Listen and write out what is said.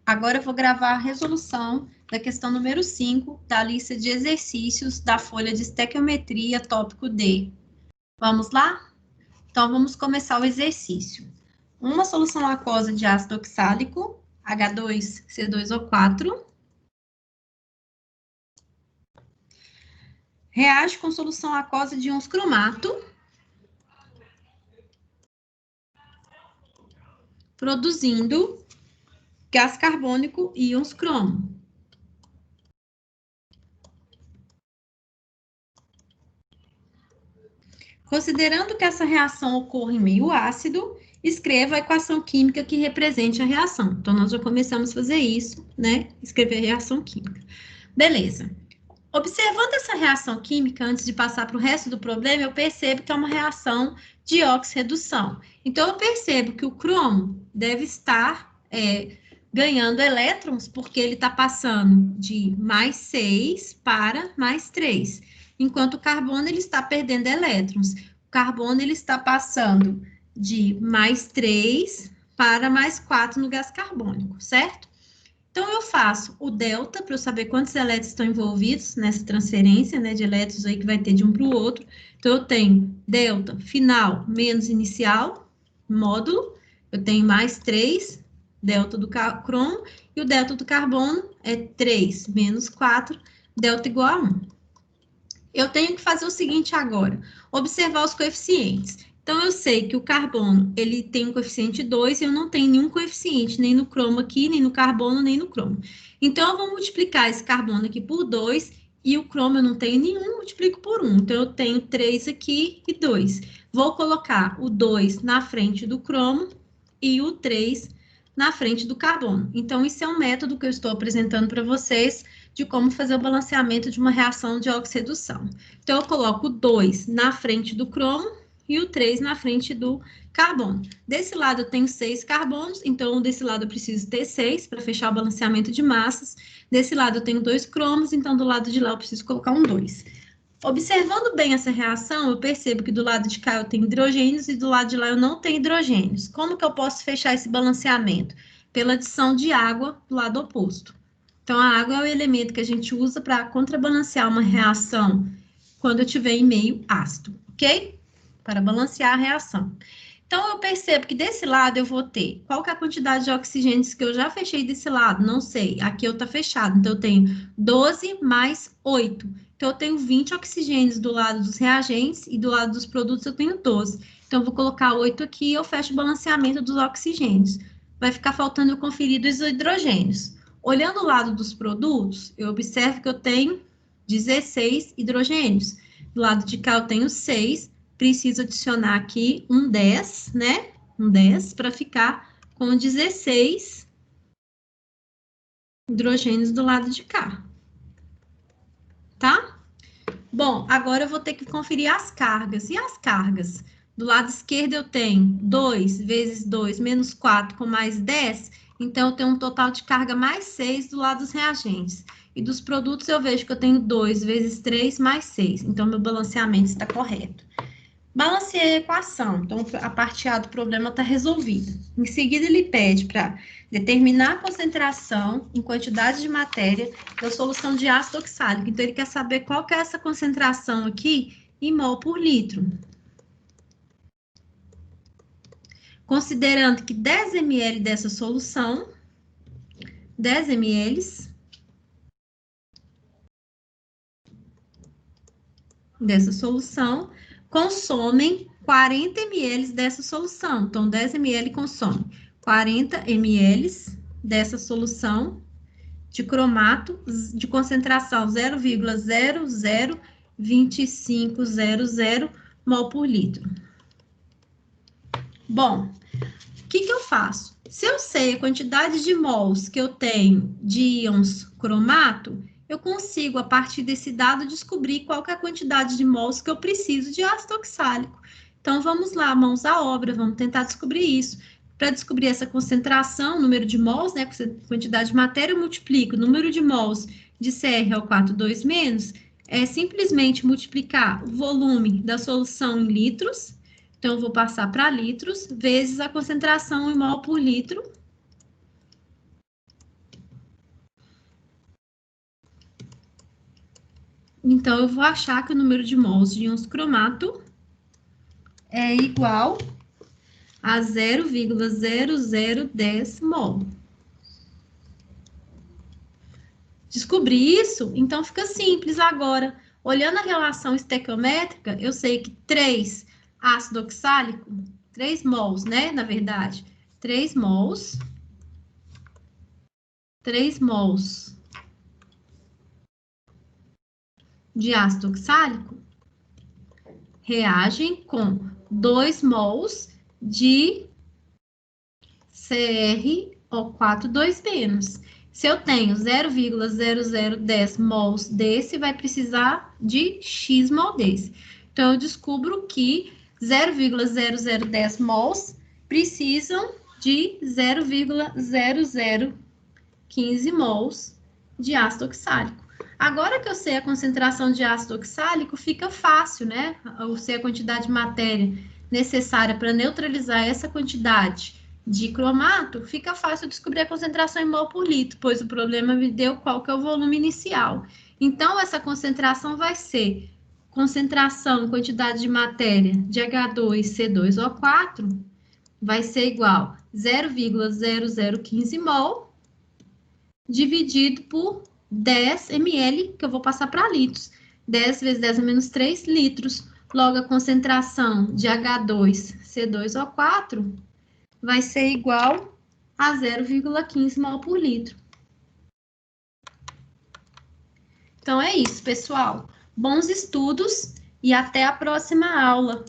Agora eu vou gravar a resolução da questão número 5 da lista de exercícios da folha de estequiometria, tópico D. Vamos lá? Então, vamos começar o exercício. Uma solução aquosa de ácido oxálico, H2, C2O4, reage com solução aquosa de íons cromato, produzindo gás carbônico e íons cromo. Considerando que essa reação ocorre em meio ácido, escreva a equação química que represente a reação. Então, nós já começamos a fazer isso, né? Escrever a reação química. Beleza. Observando essa reação química, antes de passar para o resto do problema, eu percebo que é uma reação de oxirredução. Então, eu percebo que o cromo deve estar ganhando elétrons, porque ele está passando de mais 6 para mais 3. Enquanto o carbono ele está perdendo elétrons. O carbono ele está passando de mais 3 para mais 4 no gás carbônico, certo? Então, eu faço o delta para eu saber quantos elétrons estão envolvidos nessa transferência, né, de elétrons aí que vai ter de um para o outro. Então, eu tenho delta final menos inicial, módulo, eu tenho mais 3, delta do cromo, e o delta do carbono é 3 menos 4, delta igual a 1. Eu tenho que fazer o seguinte agora, observar os coeficientes. Então, eu sei que o carbono, ele tem um coeficiente 2, e eu não tenho nenhum coeficiente, nem no cromo aqui, nem no carbono, nem no cromo. Então, eu vou multiplicar esse carbono aqui por 2, e o cromo eu não tenho nenhum, multiplico por 1. Então, eu tenho 3 aqui e 2. Vou colocar o 2 na frente do cromo e o 3 na frente do carbono. Então, isso é um método que eu estou apresentando para vocês, de como fazer o balanceamento de uma reação de oxirredução. Então, eu coloco o 2 na frente do cromo e o 3 na frente do carbono. Desse lado eu tenho 6 carbonos, então desse lado eu preciso ter 6 para fechar o balanceamento de massas. Desse lado eu tenho 2 cromos, então do lado de lá eu preciso colocar um 2. Observando bem essa reação, eu percebo que do lado de cá eu tenho hidrogênios e do lado de lá eu não tenho hidrogênios. Como que eu posso fechar esse balanceamento? Pela adição de água do lado oposto. Então, a água é o elemento que a gente usa para contrabalancear uma reação quando eu tiver em meio ácido, ok? Para balancear a reação. Então, eu percebo que desse lado eu vou ter, qual que é a quantidade de oxigênios que eu já fechei desse lado? Não sei, aqui eu tá fechado, então eu tenho 12 mais 8. Então, eu tenho 20 oxigênios do lado dos reagentes e do lado dos produtos eu tenho 12. Então, eu vou colocar 8 aqui e eu fecho o balanceamento dos oxigênios. Vai ficar faltando eu conferir dos hidrogênios. Olhando o lado dos produtos, eu observo que eu tenho 16 hidrogênios. Do lado de cá eu tenho 6, preciso adicionar aqui um 10, né? Um 10 para ficar com 16 hidrogênios do lado de cá. Tá? Bom, agora eu vou ter que conferir as cargas. E as cargas? Do lado esquerdo eu tenho 2 vezes 2 menos 4 com mais 10, então eu tenho um total de carga mais 6 do lado dos reagentes. E dos produtos eu vejo que eu tenho 2 vezes 3 mais 6, então meu balanceamento está correto. Balanceei a equação, então a parte A do problema está resolvida. Em seguida, ele pede para determinar a concentração em quantidade de matéria da solução de ácido oxálico. Então, ele quer saber qual que é essa concentração aqui em mol por litro. Considerando que 10 ml dessa solução, 10 ml dessa solução, consomem 40 ml dessa solução. Então, 10 ml consome 40 ml dessa solução de cromato de concentração 0,002500 mol por litro. Bom, o que eu faço? Se eu sei a quantidade de mols que eu tenho de íons cromato, eu consigo, a partir desse dado, descobrir qual que é a quantidade de mols que eu preciso de ácido oxálico. Então, vamos lá, mãos à obra, vamos tentar descobrir isso. Para descobrir essa concentração, número de mols, né, quantidade de matéria, eu multiplico o número de mols de Cr2 é simplesmente multiplicar o volume da solução em litros, então eu vou passar para litros, vezes a concentração em mol por litro, Então, eu vou achar que o número de mols de íons cromato é igual a 0,0010 mol. Descobri isso? Então fica simples agora. Olhando a relação estequiométrica, eu sei que 3 ácido oxálico, 3 mols, né? Na verdade, 3 mols de ácido oxálico reagem com 2 mols de CrO4 2-. Se eu tenho 0,0010 mols desse, vai precisar de X mol desse. Então, eu descubro que 0,0010 mols precisam de 0,0015 mols de ácido oxálico. Agora que eu sei a concentração de ácido oxálico, fica fácil, né? Eu sei a quantidade de matéria necessária para neutralizar essa quantidade de cromato, fica fácil descobrir a concentração em mol por litro, pois o problema me deu qual que é o volume inicial. Então, essa concentração vai ser concentração, quantidade de matéria de H2C2O4 vai ser igual a 0,0015 mol dividido por 10 ml, que eu vou passar para litros. 10 vezes 10 a menos 3 litros. Logo, a concentração de H2C2O4 vai ser igual a 0,15 mol por litro. Então, é isso, pessoal. Bons estudos e até a próxima aula.